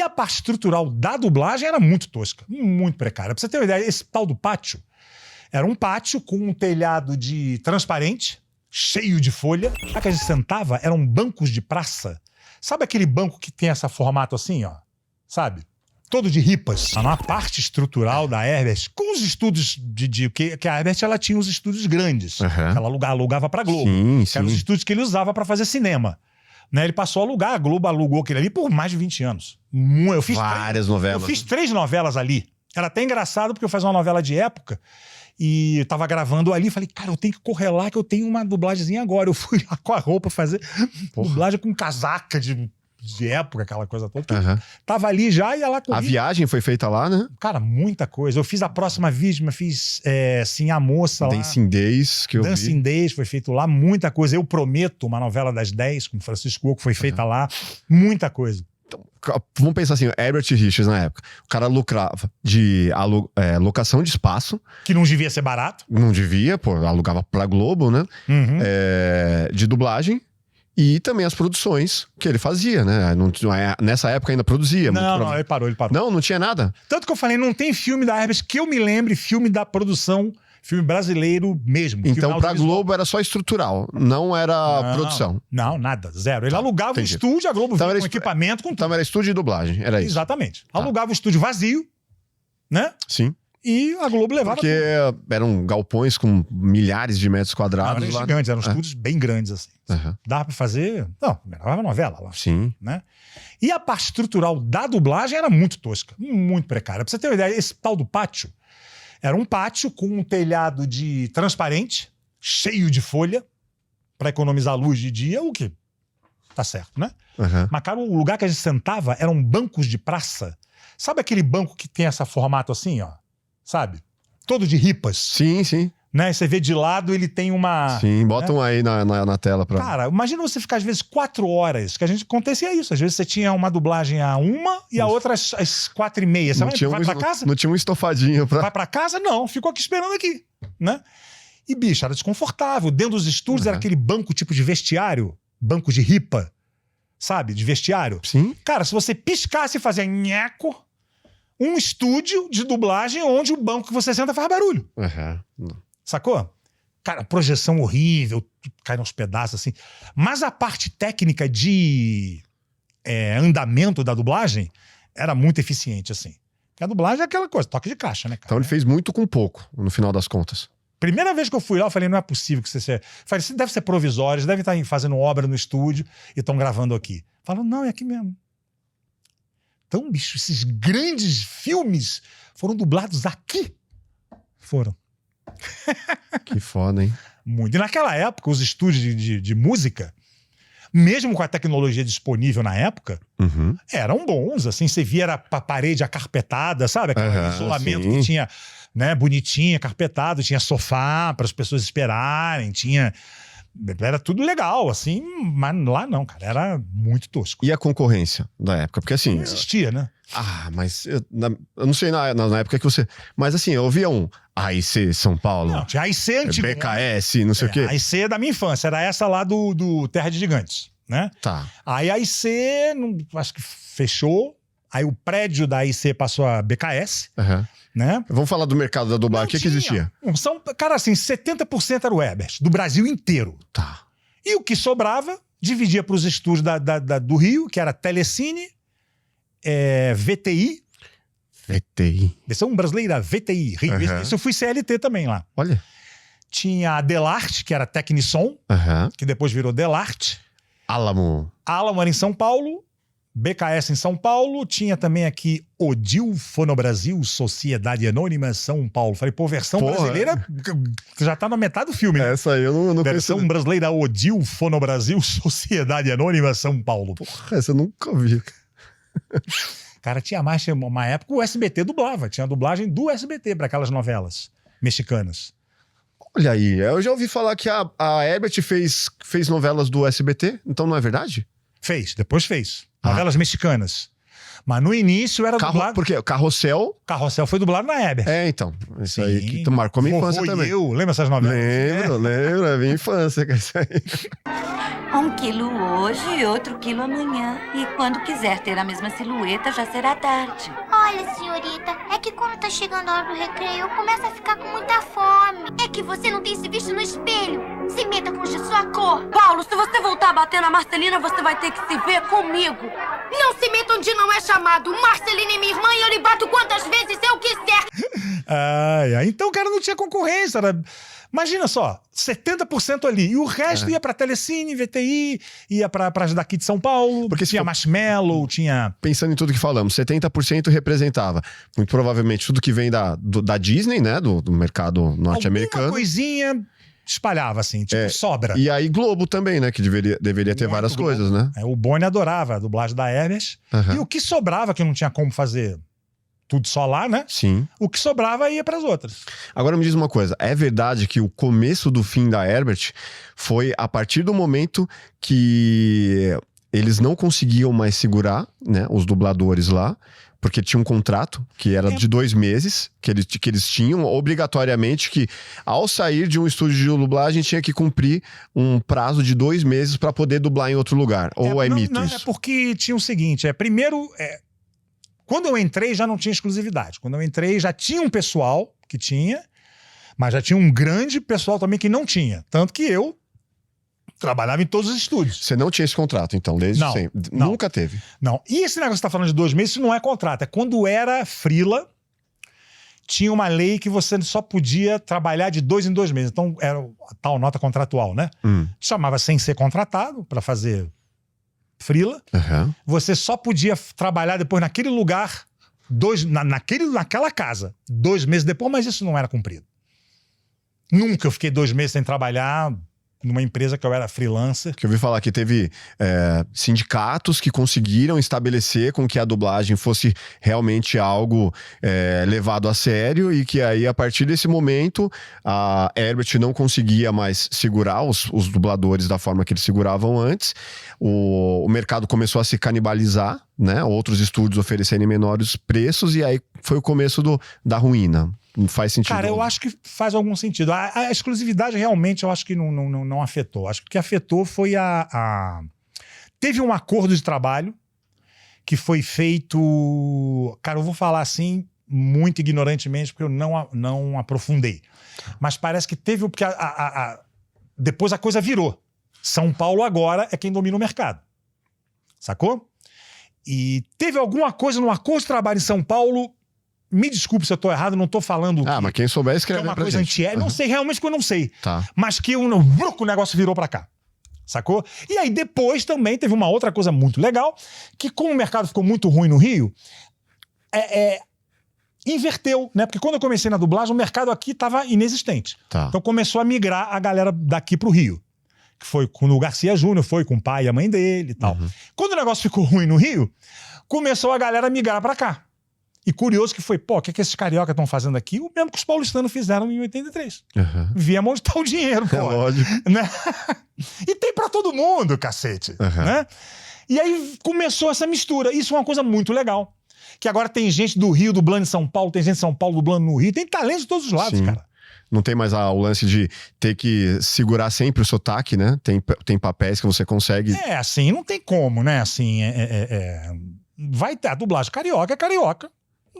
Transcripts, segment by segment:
E a parte estrutural da dublagem era muito tosca, muito precária. Pra você ter uma ideia, esse tal do pátio era um pátio com um telhado de transparente, cheio de folha. A que a gente sentava eram bancos de praça. Sabe aquele banco que tem esse formato assim, ó? Sabe? Todo de ripas. Na parte estrutural da Herbert, com os estudos que a Herbert ela tinha os estúdios grandes. Ela alugava pra Globo. Que eram os estúdios que ele usava pra fazer cinema. Né, ele passou a alugar, a Globo alugou aquele ali por mais de 20 anos. Eu fiz várias novelas. Eu fiz 3 novelas ali. Era até engraçado porque eu fazia uma novela de época e eu tava gravando ali. Falei, cara, eu tenho que correr lá que eu tenho uma dublagemzinha agora. Eu fui lá com a roupa fazer dublagem com casaca de época, aquela coisa toda. Tava ali já e ia lá correr. A viagem foi feita lá, né? Cara, muita coisa. Eu fiz A Próxima Vítima, fiz Sim, a Moça lá. Dancing Days, que eu vi. Dancing Days foi feito lá, muita coisa. Eu Prometo, uma novela das 10, com Francisco Oco, foi feita lá. Muita coisa. Então, vamos pensar assim, Herbert Richards na época. O cara lucrava de locação de espaço. Que não devia ser barato. Não devia, pô, alugava pra Globo, né? De dublagem. E também as produções que ele fazia, né? Nessa época ainda produzia. Não, ele parou. Não tinha nada. Tanto que eu falei, não tem filme da Herbert que eu me lembre, filme da produção, filme brasileiro mesmo. Então pra Globo era só estrutural, não era produção. Não, nada, zero. Ele alugava o estúdio, a Globo vinha com equipamento, com tudo. Então era estúdio e dublagem, era isso. Exatamente. Alugava o estúdio vazio, né? Sim. E a Globo levava Porque eram galpões com milhares de metros quadrados. Eram gigantes, eram estúdios bem grandes, assim. Dava pra fazer... Não, gravava novela lá. Sim. Né? E a parte estrutural da dublagem era muito tosca, muito precária. Pra você ter uma ideia, esse tal do pátio era um pátio com um telhado de transparente, cheio de folha, pra economizar luz de dia, o que tá certo, né? Mas, cara, o lugar que a gente sentava eram bancos de praça. Sabe aquele banco que tem esse formato assim, ó? Sabe? Todo de ripas. Sim, sim. Né? Você vê de lado, ele tem uma... Sim, botam né? aí na tela pra... Cara, imagina você ficar às vezes 4 horas, que a gente acontecia isso. Às vezes você tinha uma dublagem a 1 e a outra às 4h30. Você vai pra casa? Não tinha um estofadinho pra... Vai pra casa? Não, ficou aqui esperando aqui, né? E, bicho, era desconfortável. Dentro dos estúdios era aquele banco tipo de vestiário, banco de ripa, sabe? De vestiário. Sim. Cara, se você piscasse e fazia nheco, um estúdio de dublagem onde o banco que você senta faz barulho. Sacou? Cara, projeção horrível, cai nos pedaços assim. Mas a parte técnica de andamento da dublagem era muito eficiente, assim. Porque a dublagem é aquela coisa, toque de caixa, né, cara? Então ele fez muito com pouco, no final das contas. Primeira vez que eu fui lá, eu falei, não é possível que você... Falei, isso deve ser provisório, eles devem estar fazendo obra no estúdio e estão gravando aqui. Falaram, não, é aqui mesmo. Então, bicho, esses grandes filmes foram dublados aqui. Foram. Que foda, hein? Muito. E naquela época, os estúdios de música, mesmo com a tecnologia disponível na época, eram bons. Assim, você via era a parede acarpetada, sabe? Aquele isolamento que tinha, né, bonitinha, carpetado, tinha sofá para as pessoas esperarem, tinha... Era tudo legal, assim, mas lá não, cara, era muito tosco. E a concorrência da época? Porque assim... Não existia, né? Mas eu não sei na época que você... Mas assim, eu ouvia um AIC São Paulo. Não, tinha AIC antigo. BKS, não sei o quê. A AIC é da minha infância, era essa lá do Terra de Gigantes, né? Tá. Aí a AIC, acho que fechou, aí o prédio da AIC passou a BKS, né? Vamos falar do mercado da dublagem. O que existia? Cara, assim, 70% era o Herbert, do Brasil inteiro. Tá. E o que sobrava, dividia para os estúdios do Rio, que era Telecine, VTI. VTI. Versão brasileira, VTI, Rio. Isso eu fui CLT também lá. Olha. Tinha a Delarte, que era Tecnissom, que depois virou Delarte. Alamo era em São Paulo. BKS em São Paulo, tinha também aqui Odil Fonobrasil, Sociedade Anônima São Paulo. Falei, pô, versão brasileira já tá na metade do filme, né? Essa aí eu não versão conheço. brasileira Odil Fonobrasil, Sociedade Anônima São Paulo. Porra, essa eu nunca vi. Cara, tinha uma época o SBT dublava, tinha a dublagem do SBT para aquelas novelas mexicanas. Olha aí, eu já ouvi falar que a Herbert fez novelas do SBT, então não é verdade? Depois fez. Novelas mexicanas. Mas no início era dublado... Porque Carrossel... Carrossel foi dublado na Herbert. Então. Isso aí que marcou minha infância também. Lembra essas novelas? Lembro, é minha infância. Que é isso aí. 1 quilo hoje e outro quilo amanhã. E quando quiser ter a mesma silhueta, já será tarde. Olha, senhorita, é que quando tá chegando a hora do recreio, eu começo a ficar com muita fome. É que você não tem se visto no espelho. Se meta com sua cor. Paulo, se você voltar a bater na Marcelina, você vai ter que se ver comigo. Não se meta onde não é chamado. Marcelina é minha irmã e eu lhe bato quantas vezes eu quiser. Então o cara não tinha concorrência. Imagina só, 70% ali. E o resto ia pra Telecine, VTI, ia pras daqui de São Paulo. Porque tinha Marshmallow, tinha... Pensando em tudo que falamos, 70% representava muito provavelmente tudo que vem da Disney, né? Do mercado norte-americano. Alguma coisinha espalhava, assim, tipo, sobra. E aí Globo também, né? Que deveria ter várias coisas, né? O Boni adorava a dublagem da Herbert. E o que sobrava, que não tinha como fazer tudo só lá, né? Sim. O que sobrava ia pras outras. Agora me diz uma coisa, é verdade que o começo do fim da Herbert foi a partir do momento que eles não conseguiam mais segurar, né, os dubladores lá, porque tinha um contrato que era de 2 meses, que eles tinham obrigatoriamente que, ao sair de um estúdio de dublagem, tinha que cumprir um prazo de 2 meses para poder dublar em outro lugar. Ou mito não, isso? É porque tinha o seguinte, primeiro... Quando eu entrei, já não tinha exclusividade. Quando eu entrei, já tinha um pessoal que tinha, mas já tinha um grande pessoal também que não tinha. Tanto que eu trabalhava em todos os estúdios. Você não tinha esse contrato, então, desde sempre? Não. Nunca teve? Não. E esse negócio que você tá falando de 2 meses, isso não é contrato. É quando era freela, tinha uma lei que você só podia trabalhar de 2 em 2 meses. Então, era a tal nota contratual, né? Chamava sem ser contratado, para fazer... freela, você só podia trabalhar depois naquele lugar, naquela casa, 2 meses depois, mas isso não era cumprido. Nunca eu fiquei 2 meses sem trabalhar numa empresa que eu era freelancer. Que eu ouvi falar que teve sindicatos que conseguiram estabelecer com que a dublagem fosse realmente algo levado a sério e que aí, a partir desse momento, a Herbert não conseguia mais segurar os dubladores da forma que eles seguravam antes. O mercado começou a se canibalizar, né? Outros estúdios oferecerem menores preços e aí foi o começo da ruína. Não faz sentido. Cara, eu acho que faz algum sentido. A exclusividade realmente eu acho que não afetou. Acho que o que afetou foi Teve um acordo de trabalho que foi feito... Cara, eu vou falar assim muito ignorantemente porque eu não aprofundei. Mas parece que teve... Porque depois a coisa virou. São Paulo agora é quem domina o mercado. Sacou? E teve alguma coisa no acordo de trabalho em São Paulo... Me desculpe se eu tô errado, não tô falando mas quem souber escreve que é uma pra coisa gente. Não sei, realmente que eu não sei. Tá. Mas que o negócio virou pra cá. Sacou? E aí depois também teve uma outra coisa muito legal, que como o mercado ficou muito ruim no Rio, inverteu, né? Porque quando eu comecei na dublagem, o mercado aqui tava inexistente. Tá. Então começou a migrar a galera daqui pro Rio. Que foi quando o Garcia Júnior foi com o pai e a mãe dele e tal. Quando o negócio ficou ruim no Rio, começou a galera a migrar pra cá. E curioso que foi, o que esses carioca estão fazendo aqui? O mesmo que os paulistanos fizeram em 83. Viemos onde tá o dinheiro, pô. Lógico. Né? E tem pra todo mundo, cacete. Né? E aí começou essa mistura. Isso é uma coisa muito legal. Que agora tem gente do Rio dublando em São Paulo, tem gente de São Paulo dublando no Rio. Tem talento de todos os lados, cara. Não tem mais o lance de ter que segurar sempre o sotaque, né? Tem papéis que você consegue... Assim, não tem como, né? Assim, vai ter a dublagem carioca, é carioca.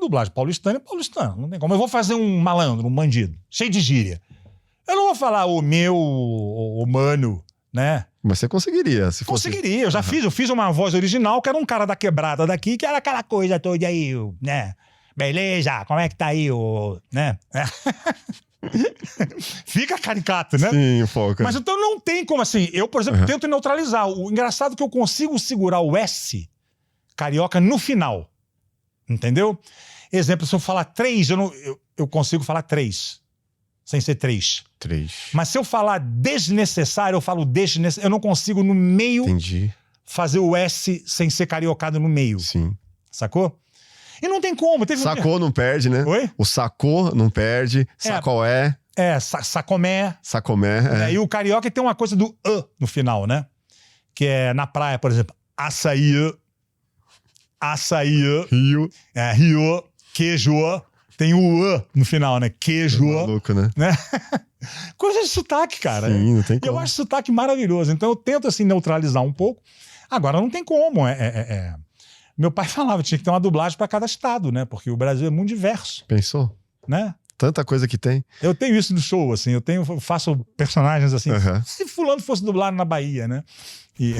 Dublagem paulistana é paulistana. Não tem como. Eu vou fazer um malandro, um bandido, cheio de gíria. Eu não vou falar o mano, né? Mas você conseguiria, se fosse... Conseguiria. Eu fiz uma voz original que era um cara da quebrada daqui, que era aquela coisa toda aí, né? Beleza, como é que tá aí, né? Fica caricato, né? Sim, foca. Mas então não tem como assim. Eu, por exemplo, tento neutralizar. O engraçado é que eu consigo segurar o S carioca no final. Entendeu? Exemplo, se eu falar 3, eu consigo falar 3. Sem ser 3. 3. Mas se eu falar desnecessário, eu falo desnecessário. Eu não consigo no meio fazer o S sem ser cariocado no meio. Sim. Sacou? E não tem como. Sacou não perde, né? Oi? O sacou não perde. Sacoé. Sacomé. Sacomé. E o carioca tem uma coisa do no final, né? Que é na praia, por exemplo, açaí, Rio. Rio, queijo, Tem o "ã" no final, né? Queijo. Maluco, né? Né? Coisa de sotaque, cara. Sim, não tem E eu como. acho sotaque maravilhoso. Então eu tento, assim, neutralizar um pouco. Agora, não tem como. Meu pai falava, tinha que ter uma dublagem para cada estado, né? Porque o Brasil é muito diverso, Pensou? né? Tanta coisa que tem. Eu tenho isso no show, assim. Eu faço personagens assim. Aham. Se fulano fosse dublado na Bahia, né? E...